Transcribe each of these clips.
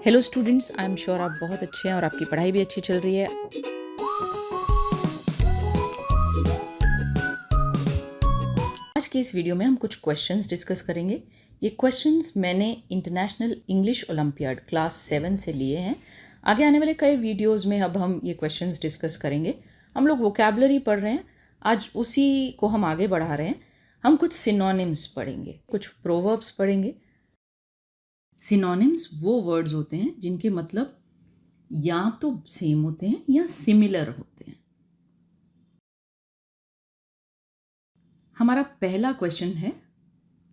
Hello students, I am sure आप बहुत अच्छे हैं और आपकी पढ़ाई भी अच्छी चल रही है। आज की इस वीडियो में हम कुछ क्वेश्चंस डिस्कस करेंगे। ये क्वेश्चंस मैंने इंटरनेशनल इंग्लिश ओलंपियाड क्लास 7 से लिए हैं। आगे आने वाले कई वीडियोस में अब हम ये क्वेश्चंस डिस्कस करेंगे। हम लोग वोकैबुलरी पढ़ रहे हैं, आज उसी को हम आगे बढ़ा रहे हैं। हम कुछ सिनोनिम्स पढ़ेंगे, कुछ प्रोवर्ब्स पढ़ेंगे। सिनोनिम्स वो वर्ड्स होते हैं जिनके मतलब या तो सेम होते हैं या सिमिलर होते हैं। हमारा पहला क्वेश्चन है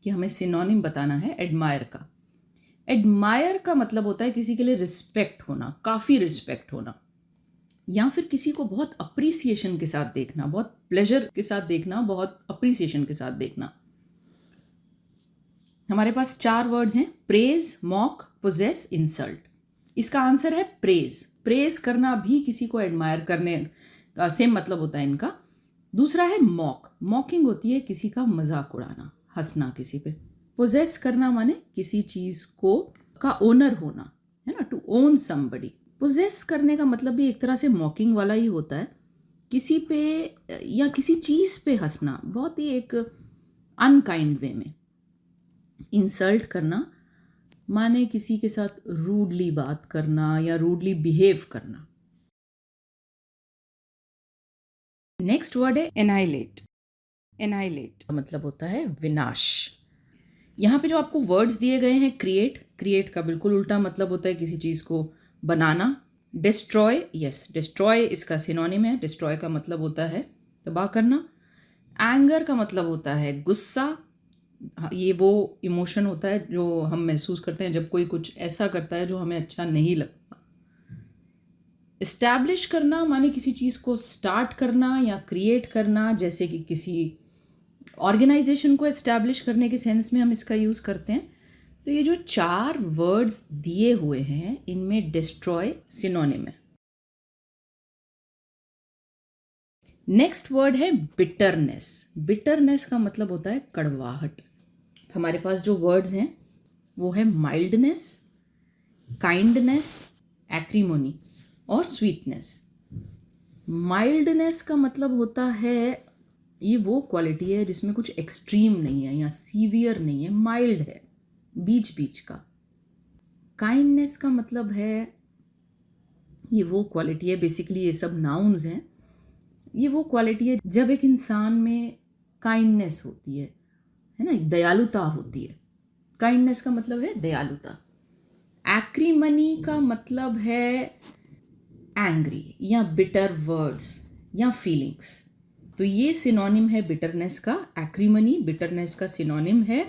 कि हमें सिनोनिम बताना है एडमायर का। एडमायर का मतलब होता है किसी के लिए रिस्पेक्ट होना, काफ़ी रिस्पेक्ट होना, या फिर किसी को बहुत अप्रिसिएशन के साथ देखना, बहुत प्लेजर के साथ देखना, बहुत अप्रिसिएशन के साथ देखना। हमारे पास 4 वर्ड्स हैं, प्रेज, मॉक, पोजेस, इंसल्ट। इसका आंसर है प्रेज। प्रेज करना भी किसी को एडमायर करने का सेम मतलब होता है इनका। दूसरा है मॉक। मॉकिंग होती है किसी का मजाक उड़ाना, हंसना किसी पे। पोजेस करना माने किसी चीज़ को का ओनर होना, है ना, टू ओन समबडी। पोजेस करने का मतलब भी एक तरह से मॉकिंग वाला ही होता है, किसी पे या किसी चीज़ पे हंसना, बहुत ही एक अनकाइंड वे में। इंसल्ट करना माने किसी के साथ रूडली बात करना या रूडली बिहेव करना। नेक्स्ट वर्ड है एनाइलेट। एनाइलेट का मतलब होता है विनाश। यहाँ पे जो आपको वर्ड्स दिए गए हैं, क्रिएट, क्रिएट का बिल्कुल उल्टा मतलब होता है किसी चीज़ को बनाना। डिस्ट्रॉय, यस, डिस्ट्रॉय इसका सिनोनिम है। डिस्ट्रॉय का मतलब होता है तबाह करना। एंगर का मतलब होता है गुस्सा। ये वो इमोशन होता है जो हम महसूस करते हैं जब कोई कुछ ऐसा करता है जो हमें अच्छा नहीं लगता। इस्टेब्लिश करना माने किसी चीज़ को स्टार्ट करना या क्रिएट करना, जैसे कि किसी ऑर्गेनाइजेशन को इस्टेब्लिश करने के सेंस में हम इसका यूज़ करते हैं। तो ये जो 4 वर्ड्स दिए हुए हैं इनमें डिस्ट्रॉय सिनोनिम है। नेक्स्ट वर्ड है बिटरनेस। बिटरनेस का मतलब होता है कड़वाहट। हमारे पास जो वर्ड्स हैं वो है माइल्डनेस, काइंडनेस, एक्रीमोनी और स्वीटनेस। माइल्डनेस का मतलब होता है ये वो क्वालिटी है जिसमें कुछ एक्सट्रीम नहीं है या सीवियर नहीं है, माइल्ड है, बीच बीच का। काइंडनेस का मतलब है ये वो क्वालिटी है, बेसिकली ये सब नाउन्स हैं, ये वो क्वालिटी है जब एक इंसान में काइंडनेस होती है ना, एक दयालुता होती है। काइंडनेस का मतलब है दयालुता। एक्रीमनी का मतलब है एंग्री या बिटर वर्ड्स या फीलिंग्स। तो ये सिनोनिम है बिटरनेस का, एक्रीमनी बिटरनेस का सिनोनिम है।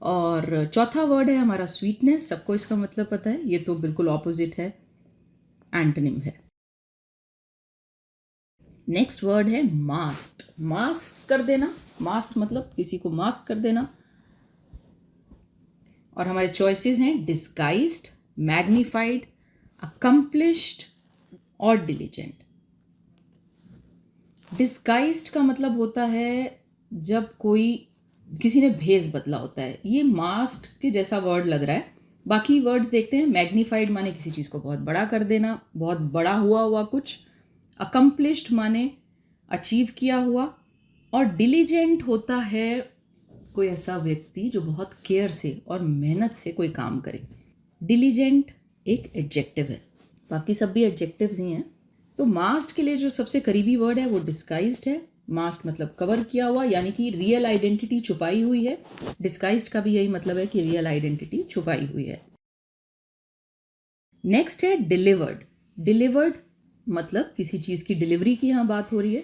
और चौथा वर्ड है हमारा स्वीटनेस। सबको इसका मतलब पता है, ये तो बिल्कुल ऑपोजिट है, एंटोनिम है। नेक्स्ट वर्ड है मास्क। मास्क कर देना, मास्क मतलब किसी को मास्क कर देना। और हमारे चॉइसेस हैं डिस्गाइज्ड, मैग्नीफाइड, अकम्प्लिश्ड और डिलीजेंट। डिस्गाइज्ड का मतलब होता है जब कोई किसी ने भेस बदला होता है। ये मास्क के जैसा वर्ड लग रहा है। बाकी वर्ड्स देखते हैं। मैग्नीफाइड माने किसी चीज़ को बहुत बड़ा कर देना, बहुत बड़ा हुआ कुछ। अकम्प्लिश्ड माने अचीव किया हुआ। और डिलीजेंट होता है कोई ऐसा व्यक्ति जो बहुत केयर से और मेहनत से कोई काम करे। डिलीजेंट एक एडजेक्टिव है, बाकी सब भी एडजेक्टिव्स ही हैं। तो मास्क के लिए जो सबसे करीबी वर्ड है वो डिस्गाइज्ड है। मास्क मतलब कवर किया हुआ, यानी कि रियल आइडेंटिटी छुपाई हुई है। डिस्गाइज्ड का भी यही मतलब है कि रियल आइडेंटिटी छुपाई हुई है। नेक्स्ट है डिलीवर्ड। डिलीवर्ड मतलब किसी चीज़ की डिलीवरी की यहाँ बात हो रही है।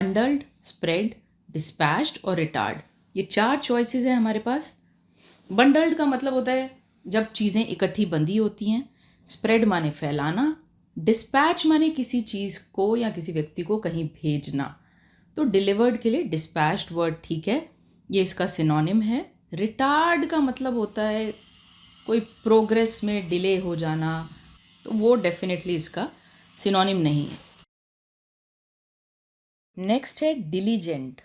बंडल्ड, स्प्रेड, डिस्पैच्ड और रिटार्ड, ये 4 चॉइसेस हैं हमारे पास। बंडल्ड का मतलब होता है जब चीज़ें इकट्ठी बंधी होती हैं। स्प्रेड माने फैलाना। डिस्पैच माने किसी चीज़ को या किसी व्यक्ति को कहीं भेजना। तो डिलीवर्ड के लिए डिस्पैच्ड वर्ड ठीक है, ये इसका सिनोनिम है। रिटार्ड का मतलब होता है कोई प्रोग्रेस में डिले हो जाना, तो वो डेफिनेटली इसका सिनोनिम नहीं है। नेक्स्ट है डिलीजेंट।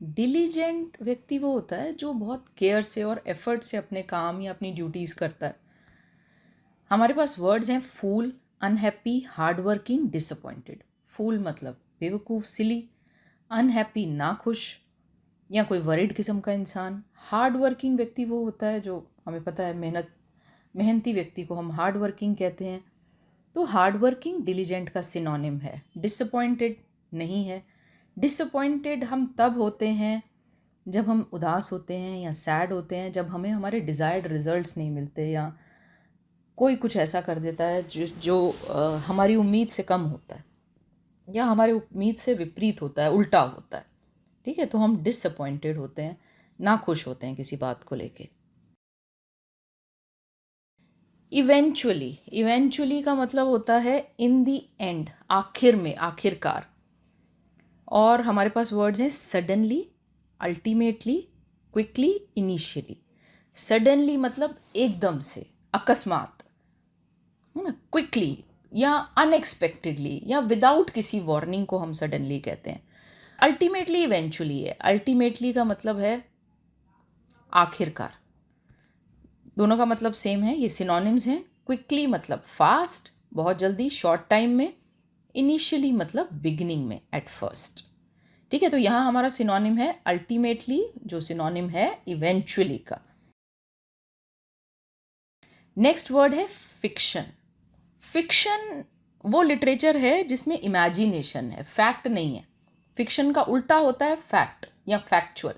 डिलीजेंट व्यक्ति वो होता है जो बहुत केयर से और एफर्ट से अपने काम या अपनी ड्यूटीज़ करता है। हमारे पास वर्ड्स हैं फूल, अनहैप्पी, हार्ड वर्किंग, डिसअपॉइंटेड। फूल मतलब बेवकूफ़, सिली। अनहैप्पी नाखुश या कोई वरिड किस्म का इंसान। हार्ड वर्किंग व्यक्ति वो होता है जो, हमें पता है, मेहनती व्यक्ति को हम हार्ड वर्किंग कहते हैं। तो हार्ड वर्किंग डिलीजेंट का सिनोनिम है। डिसअपॉइंटेड नहीं है। डिसअपॉइंटेड हम तब होते हैं जब हम उदास होते हैं या सैड होते हैं, जब हमें हमारे डिज़ायर्ड रिजल्ट्स नहीं मिलते या कोई कुछ ऐसा कर देता है जो हमारी उम्मीद से कम होता है या हमारी उम्मीद से विपरीत होता है, उल्टा होता है। ठीक है, तो हम डिसअपॉइंटेड होते हैं, ना खुश होते हैं किसी बात को लेके। इवेंचुअली का मतलब होता है इन दी एंड, आखिर में, आखिरकार। और हमारे पास वर्ड्स हैं suddenly, ultimately, quickly, initially. Suddenly मतलब एकदम से, अकस्मात, है ना। क्विकली या अनएक्सपेक्टेडली या विदाउट किसी वार्निंग को हम सडनली कहते हैं। अल्टीमेटली इवेंचुअली है। अल्टीमेटली का मतलब है आखिरकार। दोनों का मतलब सेम है, ये सिनोनिम्स हैं। क्विकली मतलब फास्ट, बहुत जल्दी, शॉर्ट टाइम में। इनिशियली मतलब बिगिनिंग में, एट फर्स्ट। ठीक है, तो यहाँ हमारा सिनोनिम है अल्टीमेटली, जो सिनोनिम है इवेंचुअली का। नेक्स्ट वर्ड है फिक्शन। फिक्शन वो लिटरेचर है जिसमें इमेजिनेशन है, फैक्ट नहीं है। फिक्शन का उल्टा होता है फैक्ट या फैक्चुअल।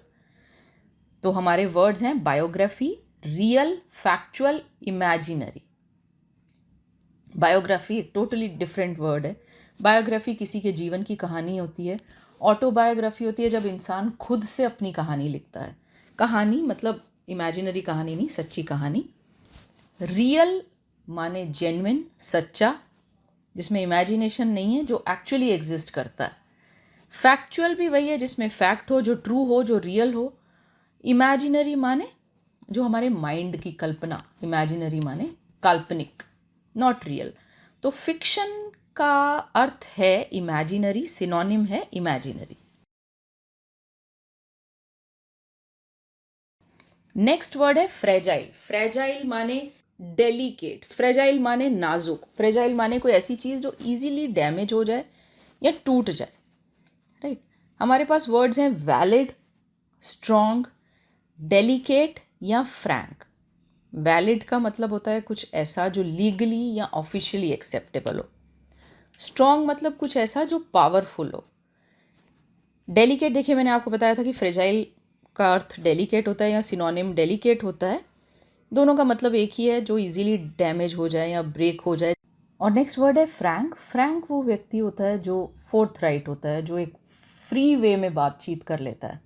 तो हमारे वर्ड्स हैं biography, real, factual, imaginary. Biography एक टोटली डिफरेंट वर्ड है। बायोग्राफी किसी के जीवन की कहानी होती है। ऑटोबायोग्राफी होती है जब इंसान खुद से अपनी कहानी लिखता है। कहानी मतलब इमेजिनरी कहानी नहीं, सच्ची कहानी। रियल माने जेन्युइन, सच्चा, जिसमें इमेजिनेशन नहीं है, जो एक्चुअली एग्जिस्ट करता है। फैक्चुअल भी वही है जिसमें फैक्ट हो, जो ट्रू हो, जो रियल हो। इमेजिनरी माने जो हमारे माइंड की कल्पना, इमेजिनरी माने काल्पनिक, नॉट रियल। तो फिक्शन का अर्थ है इमेजिनरी, सिनोनिम है इमेजिनरी। नेक्स्ट वर्ड है फ्रेजाइल। फ्रेजाइल माने डेलिकेट, फ्रेजाइल माने नाजुक, फ्रेजाइल माने कोई ऐसी चीज़ जो इजीली डैमेज हो जाए या टूट जाए। राइट, हमारे पास वर्ड्स हैं वैलिड, स्ट्रॉन्ग, डेलिकेट या फ्रैंक। वैलिड का मतलब होता है कुछ ऐसा जो लीगली या ऑफिशियली एक्सेप्टेबल हो। स्ट्रॉन्ग मतलब कुछ ऐसा जो पावरफुल हो। डेलिकेट, देखिए मैंने आपको बताया था कि फ्रेजाइल का अर्थ डेलिकेट होता है या सिनोनिम डेलिकेट होता है। दोनों का मतलब एक ही है, जो इजीली डैमेज हो जाए या ब्रेक हो जाए। और नेक्स्ट वर्ड है फ्रैंक। फ्रैंक वो व्यक्ति होता है जो फोर्थ राइट होता है, जो एक फ्री वे में बातचीत कर लेता है।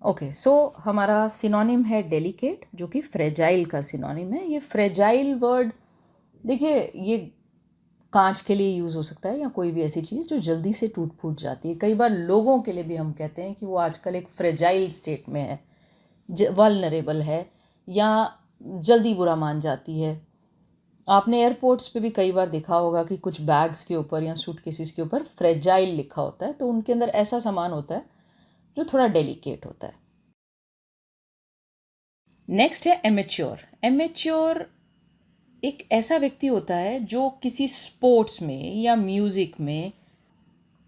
ओके, सो हमारा सिनोनिम है डेलिकेट, जो कि फ्रेजाइल का सिनोनिम है। ये फ्रेजाइल वर्ड, देखिए, ये कांच के लिए यूज़ हो सकता है या कोई भी ऐसी चीज़ जो जल्दी से टूट फूट जाती है। कई बार लोगों के लिए भी हम कहते हैं कि वो आजकल एक फ्रेजाइल स्टेट में है, वल्नरेबल है या जल्दी बुरा मान जाती है। आपने एयरपोर्ट्स पे भी कई बार देखा होगा कि कुछ बैग्स के ऊपर या सूटकेसेस के ऊपर फ्रेजाइल लिखा होता है, तो उनके अंदर ऐसा सामान होता है जो थोड़ा डेलिकेट होता है। नेक्स्ट है एमेच्योर। एमेच्योर एक ऐसा व्यक्ति होता है जो किसी स्पोर्ट्स में या म्यूज़िक में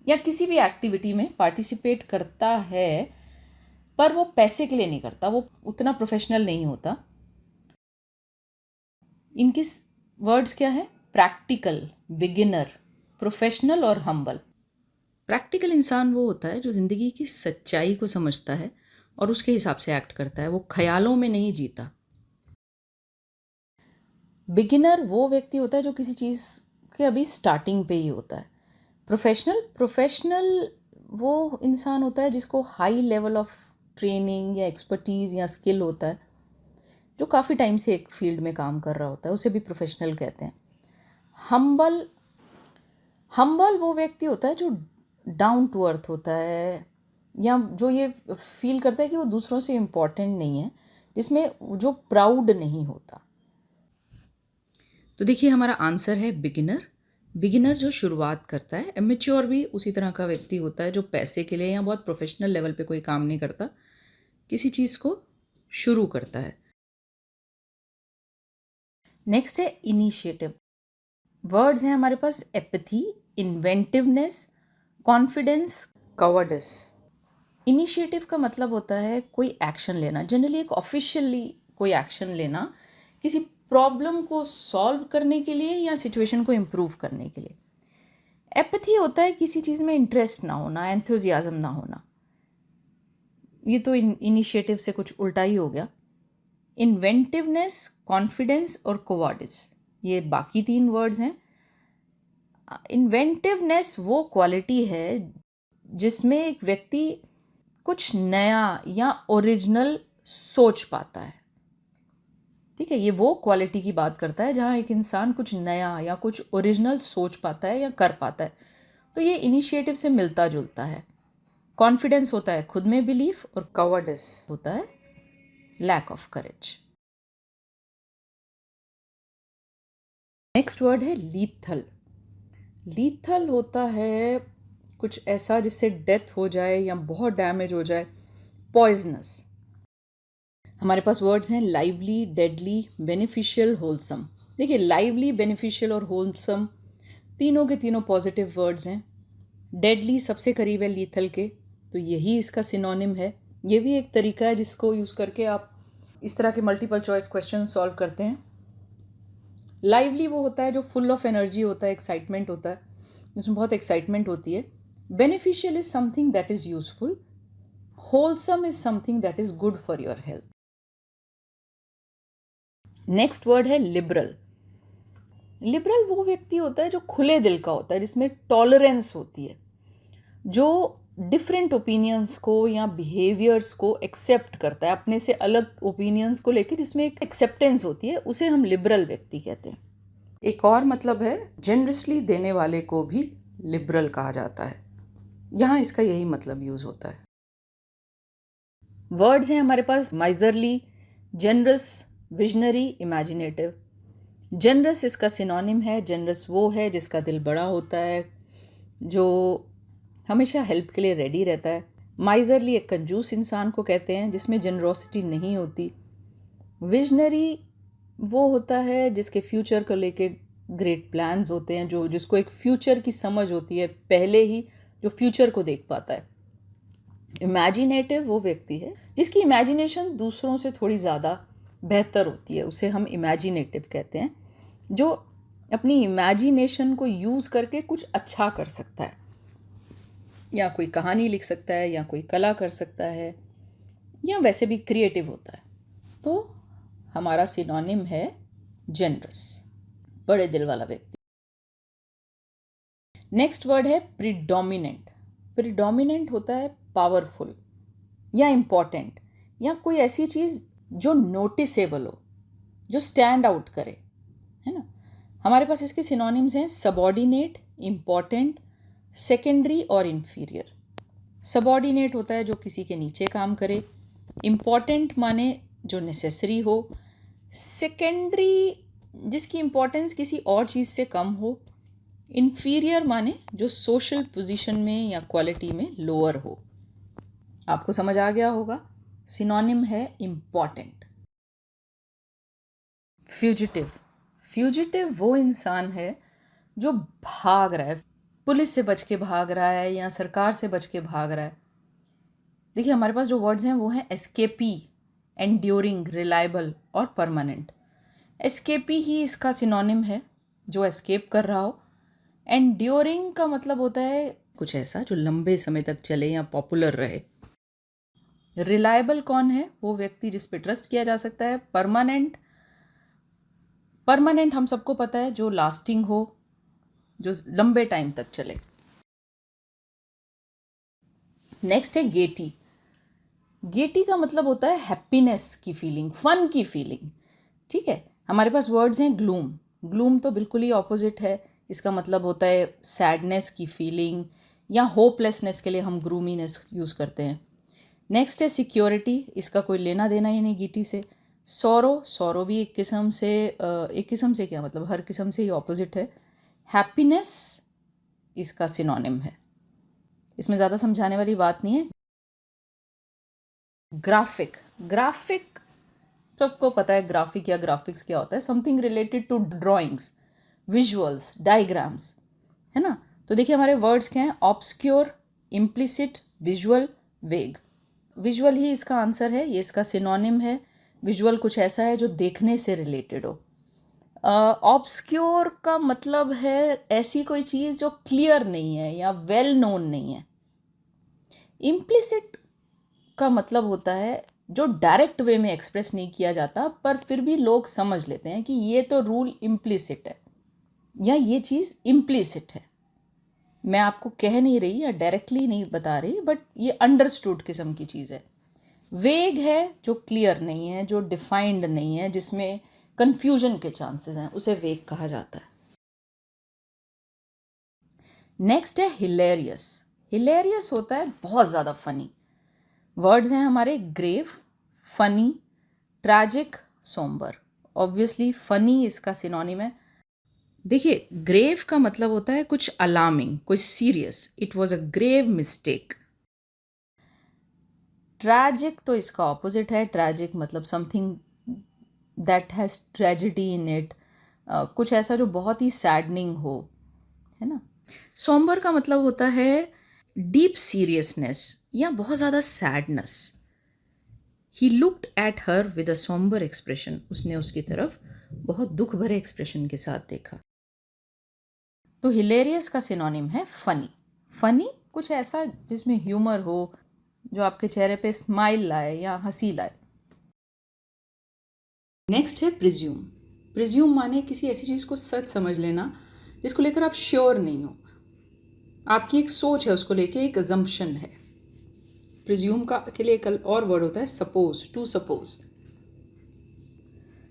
या किसी भी एक्टिविटी में पार्टिसिपेट करता है, पर वो पैसे के लिए नहीं करता, वो उतना प्रोफेशनल नहीं होता। इनके वर्ड्स क्या है? प्रैक्टिकल, बिगिनर, प्रोफेशनल और हम्बल। प्रैक्टिकल इंसान वो होता है जो ज़िंदगी की सच्चाई को समझता है और उसके हिसाब से एक्ट करता है, वो ख्यालों में नहीं जीता। बिगिनर वो व्यक्ति होता है जो किसी चीज़ के अभी स्टार्टिंग पे ही होता है। प्रोफेशनल वो इंसान होता है जिसको हाई लेवल ऑफ ट्रेनिंग या एक्सपर्टीज़ या स्किल होता है, जो काफ़ी टाइम से एक फील्ड में काम कर रहा होता है, उसे भी प्रोफेशनल कहते हैं। हम्बल वो व्यक्ति होता है जो डाउन टू अर्थ होता है या जो ये फील करता है कि वो दूसरों से इम्पोर्टेंट नहीं है, जिसमें जो प्राउड नहीं होता। तो देखिए हमारा आंसर है बिगिनर। बिगिनर जो शुरुआत करता है। एमेच्योर भी उसी तरह का व्यक्ति होता है जो पैसे के लिए या बहुत प्रोफेशनल लेवल पे कोई काम नहीं करता, किसी चीज़ को शुरू करता है। नेक्स्ट है इनिशिएटिव। वर्ड्स हैं हमारे पास apathy, inventiveness, confidence, cowardice. Initiative का मतलब होता है कोई एक्शन लेना, जनरली एक ऑफिशियली कोई एक्शन लेना किसी प्रॉब्लम को सॉल्व करने के लिए या सिचुएशन को इम्प्रूव करने के लिए। एपैथी होता है किसी चीज़ में इंटरेस्ट ना होना, एंथुजियाज्म ना होना। ये तो इनिशिएटिव से कुछ उल्टा ही हो गया। इन्वेंटिवनेस, कॉन्फिडेंस और कोवार्डिस, ये बाकी 3 वर्ड्स हैं। इन्वेंटिवनेस वो क्वालिटी है जिसमें एक व्यक्ति कुछ नया या ओरिजिनल सोच पाता है। ठीक है, ये वो क्वालिटी की बात करता है जहाँ एक इंसान कुछ नया या कुछ ओरिजिनल सोच पाता है या कर पाता है। तो ये इनिशिएटिव से मिलता जुलता है। कॉन्फिडेंस होता है खुद में बिलीफ और कवर्डिस होता है lack of courage. Next word है लीथल। लीथल होता है कुछ ऐसा जिससे डेथ हो जाए या बहुत डैमेज हो जाए, पॉइजनस। हमारे पास वर्ड्स हैं लाइवली, डेडली, बेनिफिशियल, होलसम। देखिए, लाइवली, बेनिफिशियल और होलसम तीनों के तीनों पॉजिटिव वर्ड्स हैं। डेडली सबसे करीब है लीथल के, तो यही इसका सिनोनिम है। ये भी एक तरीका है जिसको यूज़ करके आप इस तरह के मल्टीपल चॉइस क्वेश्चन सॉल्व करते हैं। लाइवली वो होता है जो फुल ऑफ एनर्जी होता है, एक्साइटमेंट होता है, जिसमें बहुत एक्साइटमेंट होती है। Beneficial is something that is useful. Wholesome is something that is good for your health. Next word है लिबरल। लिबरल वो व्यक्ति होता है जो खुले दिल का होता है, जिसमें टॉलरेंस होती है, जो डिफरेंट ओपिनियंस को या बिहेवियर्स को एक्सेप्ट करता है, अपने से अलग ओपिनियंस को लेकर जिसमें एक एक्सेप्टेंस होती है, उसे हम लिबरल व्यक्ति कहते हैं। एक और मतलब है जेनरसली देने वाले को भी लिबरल कहा जाता है। यहाँ इसका यही मतलब यूज होता है। वर्ड्स हैं हमारे पास miserly, generous, visionary, imaginative. Generous इसका सिनोनिम है। जेनरस वो है जिसका दिल बड़ा होता है, जो हमेशा हेल्प के लिए रेडी रहता है। माइजरली एक कंजूस इंसान को कहते हैं जिसमें जनरोसिटी नहीं होती। विजनरी वो होता है जिसके फ्यूचर को लेके ग्रेट प्लान्स होते हैं, जो जिसको एक फ्यूचर की समझ होती है, पहले ही जो फ्यूचर को देख पाता है। इमेजिनेटिव वो व्यक्ति है जिसकी इमेजिनेशन दूसरों से थोड़ी ज़्यादा बेहतर होती है, उसे हम इमेजिनेटिव कहते हैं, जो अपनी इमेजिनेशन को यूज़ करके कुछ अच्छा कर सकता है, या कोई कहानी लिख सकता है, या कोई कला कर सकता है, या वैसे भी क्रिएटिव होता है। तो हमारा सिनोनिम है जेनरस, बड़े दिल वाला व्यक्ति। नेक्स्ट वर्ड है प्रीडोमिनेंट। प्रीडोमिनेंट होता है पावरफुल या इम्पॉर्टेंट, या कोई ऐसी चीज़ जो नोटिसेबल हो, जो स्टैंड आउट करे, है ना। हमारे पास इसके सिनोनिम्स हैं सबॉर्डिनेट, इम्पॉर्टेंट, सेकेंडरी और इन्फीरियर। सबॉर्डिनेट होता है जो किसी के नीचे काम करे, इम्पॉर्टेंट माने जो नेसेसरी हो, सेकेंडरी जिसकी इम्पोर्टेंस किसी और चीज़ से कम हो, इन्फीरियर माने जो सोशल पोजीशन में या क्वालिटी में लोअर हो। आपको समझ आ गया होगा। सिनोनिम है इम्पॉर्टेंट। फ्यूजिटिव। फ्यूजिटिव वो इंसान है जो भाग रहा है, पुलिस से बच के भाग रहा है या सरकार से बच के भाग रहा है। देखिए, हमारे पास जो वर्ड्स हैं वो हैं एस्केपी, एंड्योरिंग, रिलायबल और परमानेंट। एस्केपी ही इसका सिनोनिम है, जो एस्केप कर रहा हो। एंड्योरिंग का मतलब होता है कुछ ऐसा जो लंबे समय तक चले या पॉपुलर रहे। रिलायबल कौन है? वो व्यक्ति जिस पे ट्रस्ट किया जा सकता है। परमानेंट, परमानेंट हम सबको पता है जो लास्टिंग हो, जो लंबे टाइम तक चले। नेक्स्ट है गेटी। गेटी का मतलब होता है हैप्पीनेस की फीलिंग, फन की फीलिंग। ठीक है, हमारे पास वर्ड्स हैं ग्लूम। ग्लूम तो बिल्कुल ही ऑपोजिट है, इसका मतलब होता है सैडनेस की फीलिंग, या होपलेसनेस के लिए हम ग्रूमीनेस यूज़ करते हैं। नेक्स्ट है सिक्योरिटी, इसका कोई लेना देना ही नहीं गीटी से। सौरो, सौरो भी एक किस्म से क्या मतलब हर किस्म से ही ऑपोजिट है। हैप्पीनेस इसका सिनोनिम है, इसमें ज़्यादा समझाने वाली बात नहीं है। ग्राफिक, ग्राफिक सबको पता है ग्राफिक या ग्राफिक्स क्या होता है, something related to drawings, visuals, diagrams, है ना। तो देखिए हमारे वर्ड्स क्या हैं, obscure, implicit, visual, vague. Visual ही इसका आंसर है, ये इसका सिनोनिम है। विजुअल कुछ ऐसा है जो देखने से रिलेटेड हो। ऑब्सक्योर का मतलब है ऐसी कोई चीज़ जो क्लियर नहीं है या वेल नोन नहीं है। इम्प्लिसिट का मतलब होता है जो डायरेक्ट वे में एक्सप्रेस नहीं किया जाता पर फिर भी लोग समझ लेते हैं कि ये तो रूल इम्प्लिसिट है या ये चीज़ इम्प्लिसिट है। मैं आपको कह नहीं रही या डायरेक्टली नहीं बता रही, बट ये अंडरस्टूड किस्म की चीज़ है। वेग है जो क्लियर नहीं है, जो डिफाइंड नहीं है, जिसमें कंफ्यूजन के चांसेस हैं, उसे वेग कहा जाता है। नेक्स्ट है हिलेरियस। हिलेरियस होता है बहुत ज़्यादा फनी। वर्ड्स हैं हमारे grave, funny, tragic, sombre. Obviously funny इसका सिनोनिम है। देखिए ग्रेव का मतलब होता है कुछ अलार्मिंग, कुछ serious, it was a grave mistake. Tragic तो इसका ऑपोजिट है, ट्रैजिक मतलब something that has tragedy in it, कुछ ऐसा जो बहुत ही सैडनिंग हो, है ना। सोम्बर का मतलब होता है डीप सीरियसनेस या बहुत ज़्यादा sadness. He looked at her with a sombre expression, उसने उसकी तरफ बहुत दुख भरे एक्सप्रेशन के साथ देखा। तो हिलेरियस का सिनोनिम है फनी। फनी कुछ ऐसा जिसमें ह्यूमर हो, जो आपके चेहरे पे स्माइल लाए या हंसी लाए। नेक्स्ट है प्रिज्यूम। प्रिज्यूम माने किसी ऐसी चीज़ को सच समझ लेना जिसको लेकर आप श्योर नहीं हो, आपकी एक सोच है उसको लेके, एक अजम्पशन है। प्रिज्यूम का के लिए एक और वर्ड होता है सपोज, टू सपोज।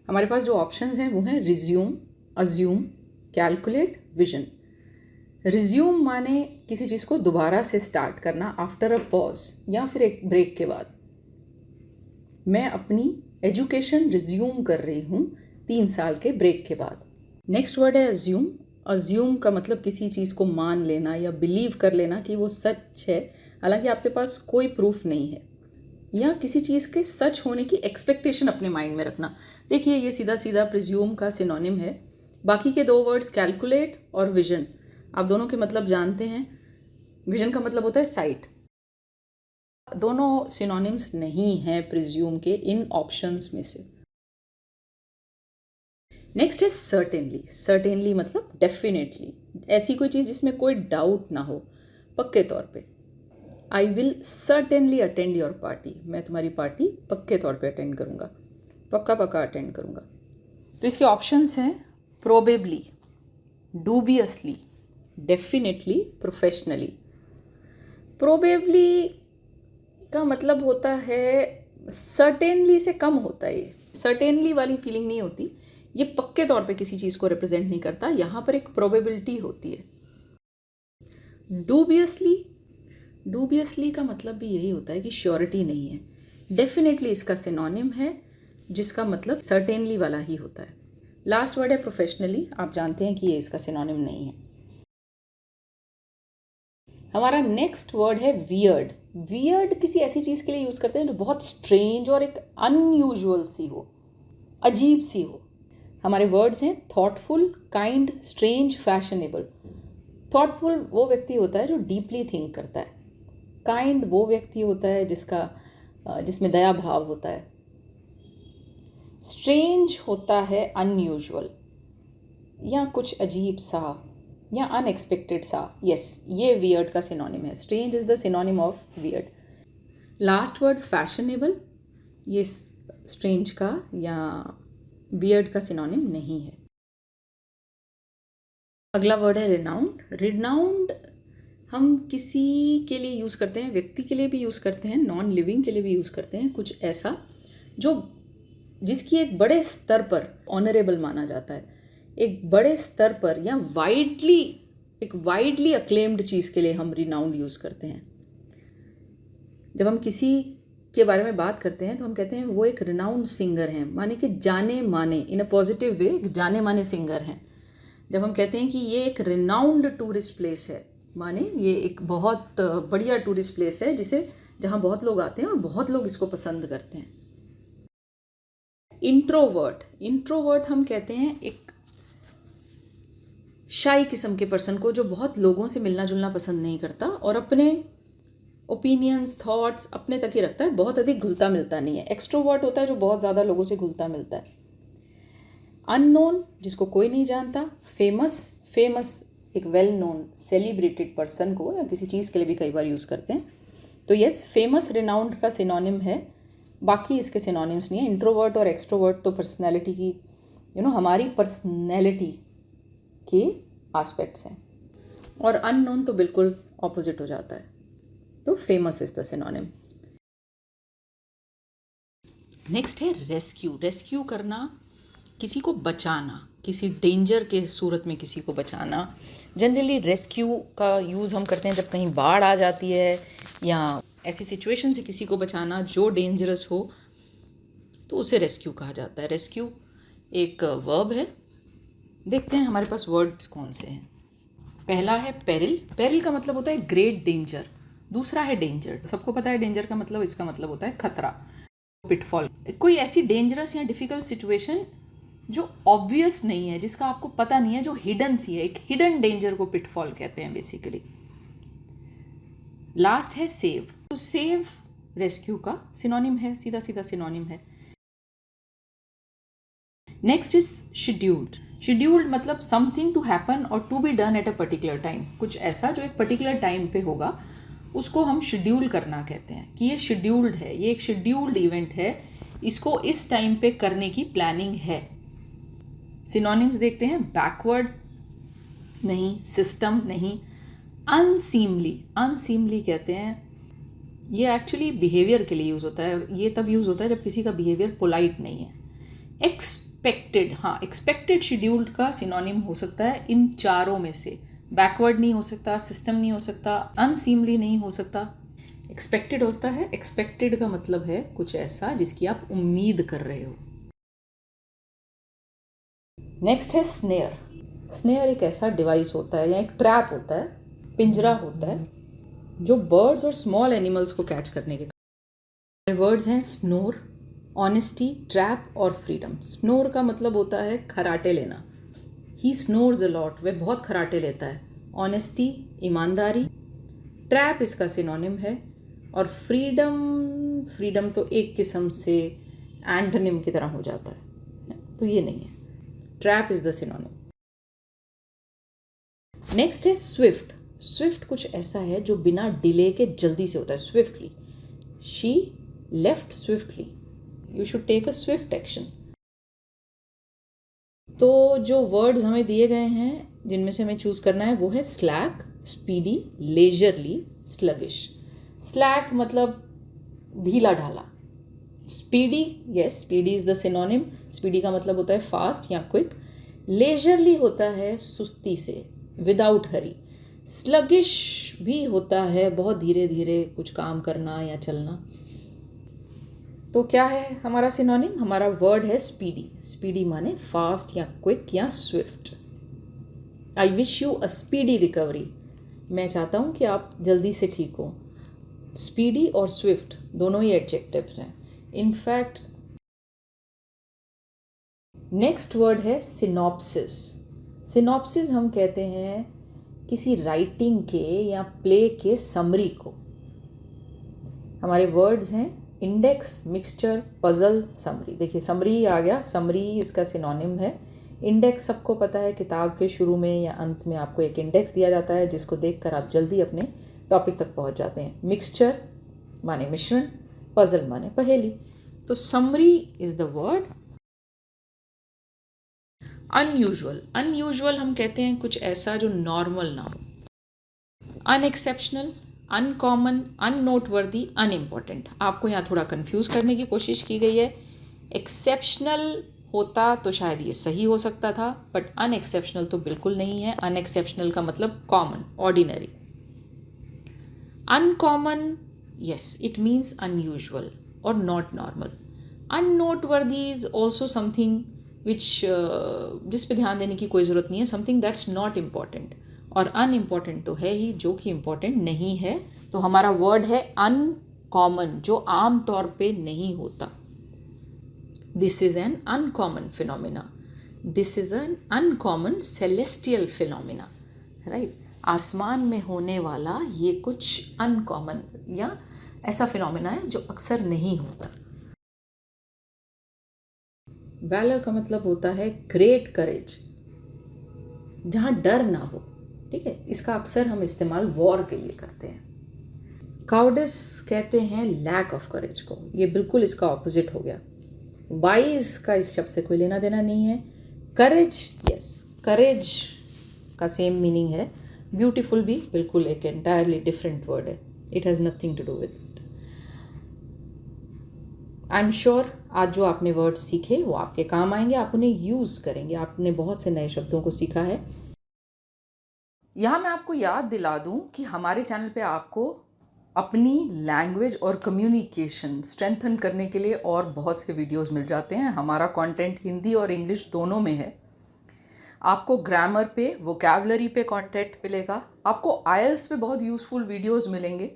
हमारे पास जो ऑप्शंस हैं वो हैं resume, assume, calculate, vision. Resume माने किसी चीज़ को दोबारा से स्टार्ट करना आफ्टर अ पॉज या फिर एक ब्रेक के बाद। मैं अपनी एजुकेशन रिज्यूम कर रही हूँ 3 साल के ब्रेक के बाद। नेक्स्ट वर्ड है अज्यूम। अज्यूम का मतलब किसी चीज़ को मान लेना या बिलीव कर लेना कि वो सच है, हालांकि आपके पास कोई प्रूफ नहीं है, या किसी चीज़ के सच होने की एक्सपेक्टेशन अपने माइंड में रखना। देखिए ये सीधा सीधा प्रिज्यूम का सिनोनिम है। बाकी के 2 वर्ड्स कैलकुलेट और विजन, आप दोनों के मतलब जानते हैं। विजन का मतलब होता है साइट। दोनों सिनोनिम्स नहीं हैं प्रिज्यूम के इन ऑप्शंस में से। नेक्स्ट है सर्टेनली। सर्टेनली मतलब डेफिनेटली, ऐसी कोई चीज़ जिसमें कोई डाउट ना हो, पक्के तौर पे। I will certainly attend your party, मैं तुम्हारी पार्टी पक्के तौर पे अटेंड करूँगा, पक्का पक्का अटेंड करूँगा। तो इसके ऑप्शंस हैं प्रोबेबली, डूबियसली, डेफिनेटली, प्रोफेशनली। प्रोबेबली का मतलब होता है सर्टेनली से कम होता है, ये सर्टेनली वाली फीलिंग नहीं होती, ये पक्के तौर पे किसी चीज़ को रिप्रेजेंट नहीं करता, यहाँ पर एक प्रोबेबिलिटी होती है। डूबियसली, डूबियसली का मतलब भी यही होता है कि श्योरिटी नहीं है। डेफिनेटली इसका सिनोनिम है जिसका मतलब सर्टेनली वाला ही होता है। लास्ट वर्ड है प्रोफेशनली, आप जानते हैं कि ये इसका सिनोनिम नहीं है। हमारा नेक्स्ट वर्ड है वियर्ड। वियर्ड किसी ऐसी चीज़ के लिए यूज़ करते हैं जो बहुत स्ट्रेंज और एक अनयूजुअल सी हो, अजीब सी हो। हमारे वर्ड्स हैं thoughtful, kind, strange, fashionable. Thoughtful वो व्यक्ति होता है जो डीपली थिंक करता है। काइंड वो व्यक्ति होता है जिसमें दया भाव होता है। स्ट्रेंज होता है अनयूजुअल या कुछ अजीब सा या अनएक्सपेक्टेड सा। यस, ये वियर्ड का सिनोनिम है। Strange is the synonym of weird. Last word fashionable, ये स्ट्रेंज का या वियर्ड का सिनोनिम नहीं है। अगला वर्ड है रिनाउंड। रिनाउंड हम किसी के लिए यूज़ करते हैं, व्यक्ति के लिए भी यूज़ करते हैं, नॉन लिविंग के लिए भी यूज़ करते हैं। कुछ ऐसा जो जिसकी एक बड़े स्तर पर ऑनरेबल माना जाता है, एक बड़े स्तर पर या एक वाइडली अक्लेम्ड चीज़ के लिए हम रिनाउंड यूज़ करते हैं। जब हम किसी के बारे में बात करते हैं तो हम कहते हैं वो एक रिनाउंड सिंगर हैं, माने कि जाने माने, इन अ पॉजिटिव वे, एक जाने माने सिंगर हैं। जब हम कहते हैं कि ये एक रिनाउंड टूरिस्ट प्लेस है, माने ये एक बहुत बढ़िया टूरिस्ट प्लेस है जहाँ बहुत लोग आते हैं और बहुत लोग इसको पसंद करते हैं। इंट्रोवर्ट, इंट्रोवर्ट हम कहते हैं एक शाई किस्म के पर्सन को जो बहुत लोगों से मिलना जुलना पसंद नहीं करता और अपने ओपिनियंस थॉट्स अपने तक ही रखता है, बहुत अधिक घुलता मिलता नहीं है। एक्सट्रोवर्ट होता है जो बहुत ज़्यादा लोगों से घुलता मिलता है। अननोन, जिसको कोई नहीं जानता। फेमस, फेमस एक वेल नोन सेलिब्रेटेड पर्सन को या किसी चीज़ के लिए भी कई बार यूज़ करते हैं। तो यस, फेमस रिनाउंड का सिनोनिम है, बाकी इसके सिनोनिम्स नहीं है। इंट्रोवर्ट और एक्सट्रोवर्ट तो पर्सनैलिटी की हमारी पर्सनैलिटी के आस्पेक्ट्स हैं, और अननोन तो बिल्कुल ऑपोजिट हो जाता है। तो famous is the synonym. Next है रेस्क्यू। रेस्क्यू करना, किसी को बचाना, किसी डेंजर के सूरत में किसी को बचाना। जनरली रेस्क्यू का यूज़ हम करते हैं जब कहीं बाढ़ आ जाती है या ऐसी सिचुएशन से किसी को बचाना जो डेंजरस हो, तो उसे रेस्क्यू कहा जाता है। रेस्क्यू एक वर्ब है। देखते हैं हमारे पास वर्ड्स कौन से हैं। पहला है पेरिल। पेरिल का मतलब होता है ग्रेट डेंजर। दूसरा है डेंजर। सबको पता है डेंजर का मतलब, इसका मतलब होता है खतरा, पिटफॉल। कोई ऐसी डेंजरस या डिफ़िकल्ट सिचुएशन जो ऑब्वियस नहीं है, जिसका आपको पता नहीं है, जो हिडन सी है, एक हिडन डेंजर को पिटफॉल कहते हैं बेसिकली। लास्ट है सेव। तो सेव रेस्क्यू का सिनोनिम है, सीधा सीधा सिनोनिम है। Next is scheduled. शेड्यूल्ड मतलब समथिंग टू हैपन और to be done at a particular time. कुछ ऐसा जो एक पर्टिकुलर टाइम पे होगा, उसको हम शेड्यूल करना कहते हैं कि ये शेड्यूल्ड है, ये एक शेड्यूल्ड इवेंट है, इसको इस टाइम पे करने की प्लानिंग है। सिनोनिम्स देखते हैं। बैकवर्ड नहीं, सिस्टम नहीं, अनसीमली। अनसीमली कहते हैं, ये एक्चुअली बिहेवियर के लिए यूज़ होता है। ये तब यूज़ होता है जब किसी का बिहेवियर पोलाइट नहीं है। एक्सपेक्टेड, हाँ, एक्सपेक्टेड शेड्यूल्ड का सिनोनिम हो सकता है इन चारों में से। बैकवर्ड नहीं हो सकता, सिस्टम नहीं हो सकता, अनसीमली नहीं हो सकता, एक्सपेक्टेड होता है। एक्सपेक्टेड का मतलब है कुछ ऐसा जिसकी आप उम्मीद कर रहे हो। नेक्स्ट है स्नेयर। स्नेयर एक ऐसा डिवाइस होता है या एक ट्रैप होता है, पिंजरा होता है, जो बर्ड्स और स्मॉल एनिमल्स को कैच करने के। वर्ड्स हैं स्नोर, ऑनेस्टी, ट्रैप और फ्रीडम। स्नोर का मतलब होता है खराटे लेना। ही स्नोर्स अ लॉट, वह बहुत खराटे लेता है। ऑनेस्टी, ईमानदारी। ट्रैप इसका सिनोनिम है। और फ्रीडम, फ्रीडम तो एक किस्म से एंटोनिम की तरह हो जाता है, तो ये नहीं है। Trap is the synonym. Next है स्विफ्ट। स्विफ्ट कुछ ऐसा है जो बिना डिले के जल्दी से होता है, swiftly. She left swiftly, you should take a swift action. तो जो वर्ड्स हमें दिए गए हैं जिनमें से हमें चूज़ करना है वो है slack, speedy, leisurely, sluggish. Slack मतलब ढीला ढाला। Speedy, yes, speedy is the synonym. Speedy का मतलब होता है फास्ट या क्विक। लेजरली होता है सुस्ती से, विदाउट हरी। स्लगिश भी होता है बहुत धीरे धीरे कुछ काम करना या चलना। तो क्या है हमारा सिनोनिम? हमारा वर्ड है स्पीडी। स्पीडी माने फास्ट या क्विक या Swift. I wish you a speedy recovery, मैं चाहता हूँ कि आप जल्दी से ठीक हो। स्पीडी और स्विफ्ट दोनों ही एडजेक्टिव्स हैं। इनफैक्ट नेक्स्ट वर्ड है सिनॉप्सिस। सिनॉप्सिस हम कहते हैं किसी राइटिंग के या प्ले के समरी को। हमारे वर्ड्स हैं इंडेक्स, मिक्सचर, पजल, समरी। देखिए समरी आ गया, समरी इसका सिनोनिम है। इंडेक्स सबको पता है, किताब के शुरू में या अंत में आपको एक इंडेक्स दिया जाता है जिसको देखकर आप जल्दी अपने टॉपिक तक पहुंच जाते हैं। मिक्सचर माने मिश्रण, पजल माने पहेली। तो summary is the word. Unusual, unusual हम कहते हैं कुछ ऐसा जो नॉर्मल ना हो। Unexceptional, uncommon, unnoteworthy, unimportant. आपको यहाँ थोड़ा कंफ्यूज करने की कोशिश की गई है। एक्सेप्शनल होता तो शायद ये सही हो सकता था, बट अनएक्सेप्शनल तो बिल्कुल नहीं है। अनएक्सेप्शनल का मतलब common, ordinary. Uncommon, yes, it means unusual or not normal. Unnoteworthy is also something which जिस पे ध्यान देने की कोई ज़रूरत नहीं है, something that's not important. और unimportant तो है ही, जो कि important नहीं है। तो हमारा वर्ड है uncommon, जो आम तौर पे नहीं होता। This is an uncommon phenomena, this is an uncommon celestial phenomena, right. आसमान में होने वाला ये कुछ अनकॉमन या ऐसा फिनोमिना है जो अक्सर नहीं होता। वैलर का मतलब होता है ग्रेट करेज, जहाँ डर ना हो, ठीक है। इसका अक्सर हम इस्तेमाल वॉर के लिए करते हैं। काउडिस कहते हैं लैक ऑफ करेज को, ये बिल्कुल इसका ऑपोजिट हो गया। वाइज का इस शब्द से कोई लेना देना नहीं है। करेज, यस, करेज का सेम मीनिंग है। ब्यूटीफुल भी बिल्कुल एक एंटायरली डिफरेंट वर्ड है, it has nothing to do with it. I am sure आज जो आपने वर्ड्स सीखे वो आपके काम आएंगे, आप उन्हें यूज़ करेंगे, आपने बहुत से नए शब्दों को सीखा है। यहाँ मैं आपको याद दिला दूँ कि हमारे चैनल पे आपको अपनी लैंग्वेज और कम्युनिकेशन स्ट्रेंथन करने के लिए और बहुत से वीडियोस मिल जाते हैं। हमारा कंटेंट हिंदी और इंग्लिश दोनों में है। आपको ग्रामर पे, वोकैबलरी पे कंटेंट मिलेगा, आपको आईएलटीएस पे बहुत यूज़फुल वीडियोस मिलेंगे।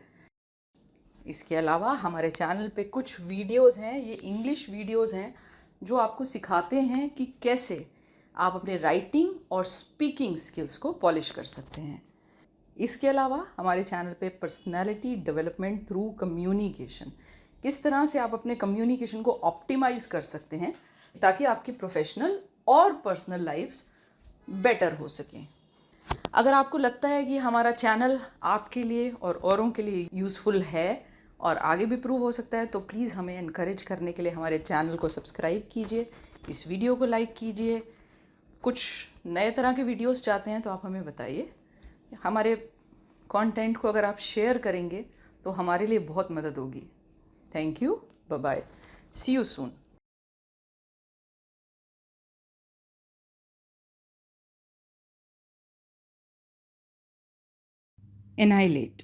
इसके अलावा हमारे चैनल पे कुछ वीडियोस हैं, ये इंग्लिश वीडियोस हैं जो आपको सिखाते हैं कि कैसे आप अपने राइटिंग और स्पीकिंग स्किल्स को पॉलिश कर सकते हैं। इसके अलावा हमारे चैनल पे पर्सनालिटी डेवलपमेंट थ्रू कम्युनिकेशन, किस तरह से आप अपने कम्युनिकेशन को ऑप्टिमाइज़ कर सकते हैं ताकि आपकी प्रोफेशनल और पर्सनल लाइफ्स बेटर हो सकें। अगर आपको लगता है कि हमारा चैनल आपके लिए और औरों के लिए यूज़फुल है और आगे भी प्रूव हो सकता है, तो प्लीज़ हमें इनकरेज करने के लिए हमारे चैनल को सब्सक्राइब कीजिए, इस वीडियो को लाइक कीजिए। कुछ नए तरह के वीडियोस चाहते हैं तो आप हमें बताइए। हमारे कंटेंट को अगर आप शेयर करेंगे तो हमारे लिए बहुत मदद होगी। Thank you, bye bye, see you soon. Annihilate.